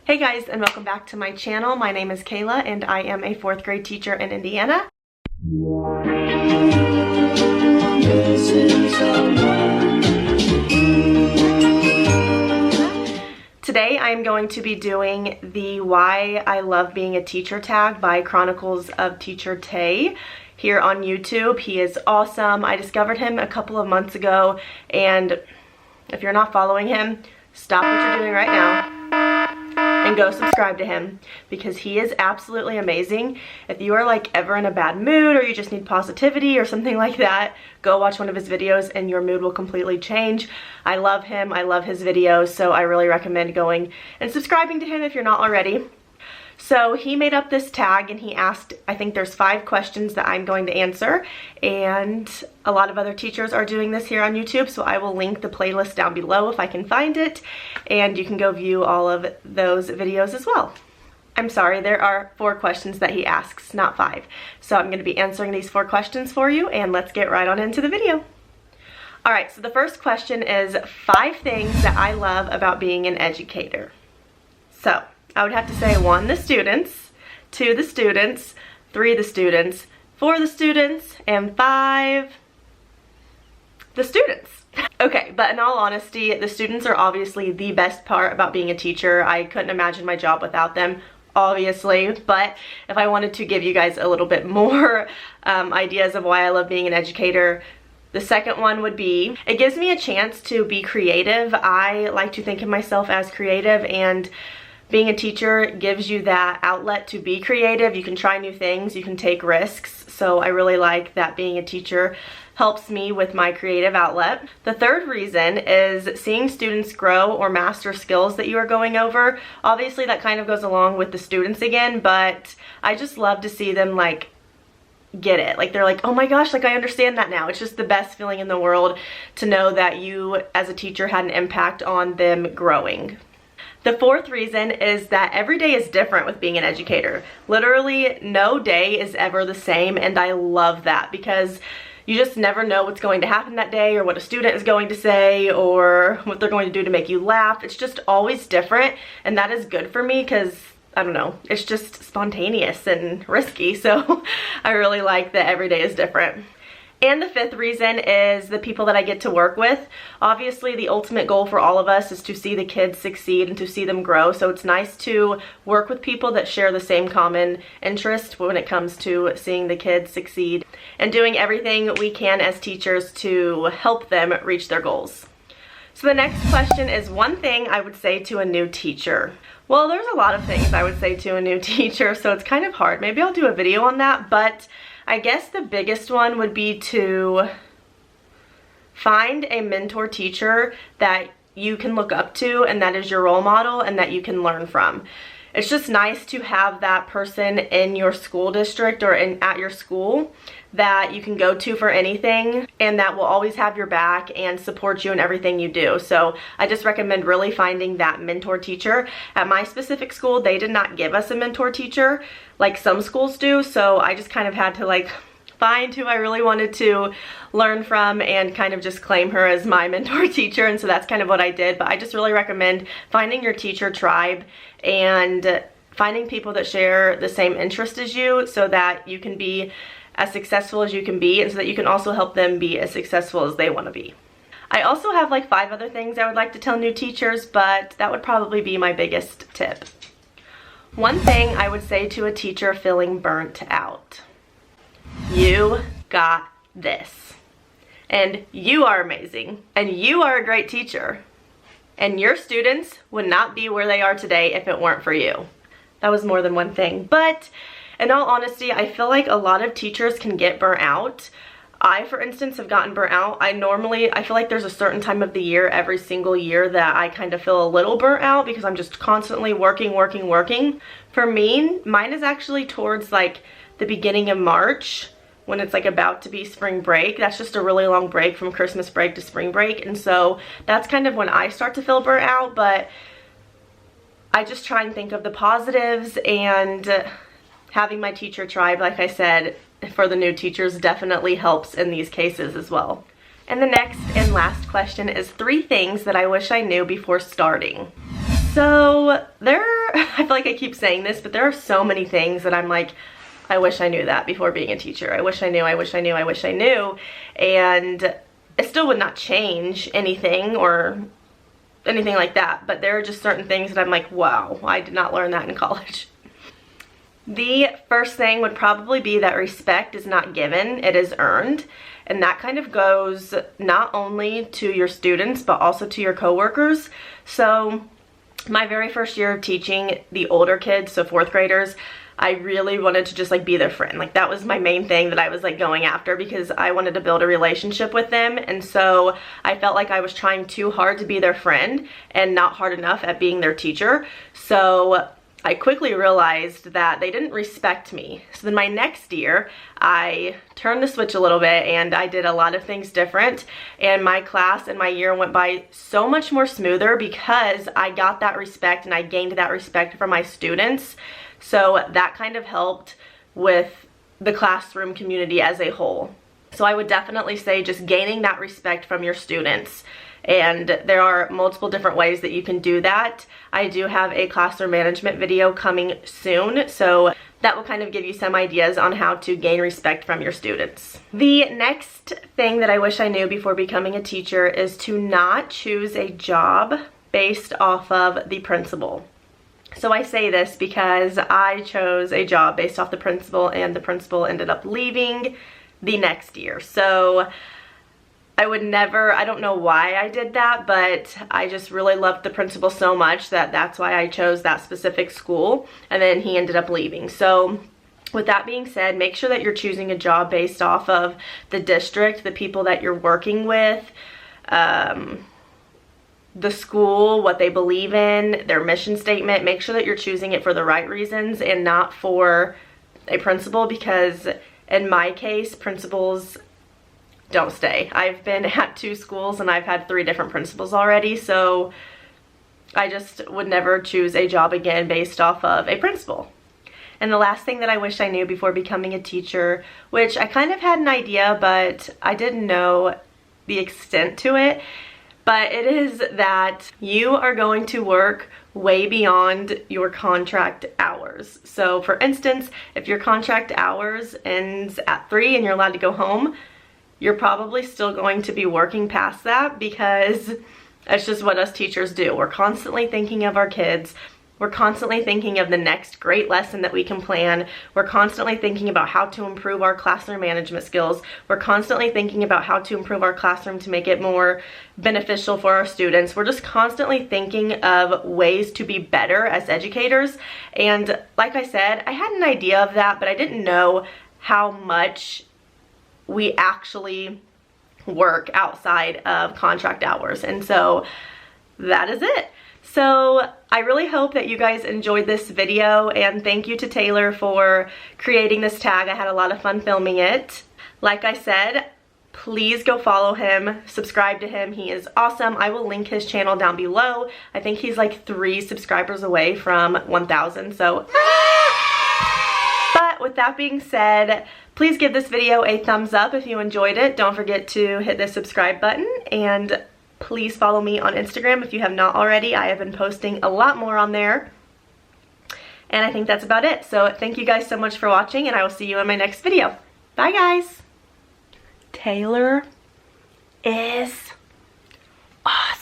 Hey guys, and welcome back to my channel. My name is Kayla and I am a 4th grade teacher in Indiana. Today I am going to be doing the Why I Love Being a Teacher tag by Chronicles of Teachertay here on YouTube. He is awesome. I discovered him a couple of months ago, and if you're not following him, stop what you're doing right now and go subscribe to him, because he is absolutely amazing. If you are like ever in a bad mood or you just need positivity or something like that, go watch one of his videos and your mood will completely change. I love him. I love his videos, so I really recommend going and subscribing to him if you're not already. So he made up this tag and he asked, I think there's 5 questions that I'm going to answer, and a lot of other teachers are doing this here on YouTube, so I will link the playlist down below if I can find it, and you can go view all of those videos as well. I'm sorry, there are 4 questions that he asks, not 5. So I'm going to be answering these 4 questions for you, and let's get right on into the video. Alright, so the first question is 5 things that I love about being an educator. So I would have to say 1, the students, 2, the students, 3, the students, 4, the students, and 5, the students. Okay, but in all honesty, the students are obviously the best part about being a teacher. I couldn't imagine my job without them, obviously, but if I wanted to give you guys a little bit more ideas of why I love being an educator, the second one would be, it gives me a chance to be creative. I like to think of myself as creative, and being a teacher gives you that outlet to be creative. You can try new things, you can take risks, so I really like that being a teacher helps me with my creative outlet. The third reason is seeing students grow or master skills that you are going over. Obviously that kind of goes along with the students again, but I just love to see them like get it. Like they're like, oh my gosh, like I understand that now. It's just the best feeling in the world to know that you as a teacher had an impact on them growing. The fourth reason is that every day is different with being an educator. Literally no day is ever the same, and I love that because you just never know what's going to happen that day, or what a student is going to say, or what they're going to do to make you laugh. It's just always different, and that is good for me because, I don't know, it's just spontaneous and risky, so I really like that every day is different. And the fifth reason is the people that I get to work with. Obviously, the ultimate goal for all of us is to see the kids succeed and to see them grow. So it's nice to work with people that share the same common interest when it comes to seeing the kids succeed and doing everything we can as teachers to help them reach their goals. So the next question is one thing I would say to a new teacher. Well, there's a lot of things I would say to a new teacher, so it's kind of hard. Maybe I'll do a video on that, but I guess the biggest one would be to find a mentor teacher that you can look up to and that is your role model and that you can learn from. It's just nice to have that person in your school district or at your school that you can go to for anything and that will always have your back and support you in everything you do. So I just recommend really finding that mentor teacher. At my specific school, they did not give us a mentor teacher like some schools do, so I just kind of had to like find who I really wanted to learn from and kind of just claim her as my mentor teacher, and so that's kind of what I did. But I just really recommend finding your teacher tribe and finding people that share the same interest as you so that you can be as successful as you can be, and so that you can also help them be as successful as they want to be. I also have like 5 other things I would like to tell new teachers, but that would probably be my biggest tip. One thing I would say to a teacher feeling burnt out: you got this, and you are amazing, and you are a great teacher, and your students would not be where they are today if it weren't for you. That was more than one thing, but in all honesty, I feel like a lot of teachers can get burnt out. I, for instance, have gotten burnt out. I feel like there's a certain time of the year, every single year, that I kind of feel a little burnt out because I'm just constantly working. For me, mine is actually towards like the beginning of March, when it's like about to be spring break. That's just a really long break from Christmas break to spring break, and so that's kind of when I start to feel burnt out. But I just try and think of the positives, and having my teacher tribe, like I said, for the new teachers definitely helps in these cases as well. And the next and last question is 3 things that I wish I knew before starting. So I feel like I keep saying this, but there are so many things that I'm like, I wish I knew that before being a teacher. I wish I knew, I wish I knew, I wish I knew. And it still would not change anything or anything like that. But there are just certain things that I'm like, wow, I did not learn that in college. The first thing would probably be that respect is not given, it is earned. And that kind of goes not only to your students, but also to your coworkers. So my very first year of teaching the older kids, so 4th graders, I really wanted to just like be their friend. Like that was my main thing that I was like going after, because I wanted to build a relationship with them. And so I felt like I was trying too hard to be their friend and not hard enough at being their teacher. So I quickly realized that they didn't respect me. So then my next year, I turned the switch a little bit and I did a lot of things different. And my class and my year went by so much more smoother because I got that respect and I gained that respect from my students. So that kind of helped with the classroom community as a whole. So I would definitely say just gaining that respect from your students. And there are multiple different ways that you can do that. I do have a classroom management video coming soon, so that will kind of give you some ideas on how to gain respect from your students. The next thing that I wish I knew before becoming a teacher is to not choose a job based off of the principal. So I say this because I chose a job based off the principal, and the principal ended up leaving the next year. So I would never, I don't know why I did that, but I just really loved the principal so much that that's why I chose that specific school, and then he ended up leaving. So with that being said, make sure that you're choosing a job based off of the district, the people that you're working with, the school, what they believe in, their mission statement. Make sure that you're choosing it for the right reasons and not for a principal, because in my case, principals don't stay. I've been at 2 schools and I've had 3 different principals already, so I just would never choose a job again based off of a principal. And the last thing that I wish I knew before becoming a teacher, which I kind of had an idea, but I didn't know the extent to it, but it is that you are going to work way beyond your contract hours. So for instance, if your contract hours ends at 3 and you're allowed to go home, you're probably still going to be working past that, because that's just what us teachers do. We're constantly thinking of our kids. We're constantly thinking of the next great lesson that we can plan. We're constantly thinking about how to improve our classroom management skills. We're constantly thinking about how to improve our classroom to make it more beneficial for our students. We're just constantly thinking of ways to be better as educators. And like I said, I had an idea of that, but I didn't know how much we actually work outside of contract hours. And so that is it. So I really hope that you guys enjoyed this video, and thank you to Taylor for creating this tag. I had a lot of fun filming it. Like I said, please go follow him, subscribe to him. He is awesome. I will link his channel down below. I think he's like 3 subscribers away from 1,000, so but with that being said, please give this video a thumbs up if you enjoyed it. Don't forget to hit the subscribe button, and please follow me on Instagram if you have not already. I have been posting a lot more on there. And I think that's about it. So thank you guys so much for watching, and I will see you in my next video. Bye guys. Taylor is awesome.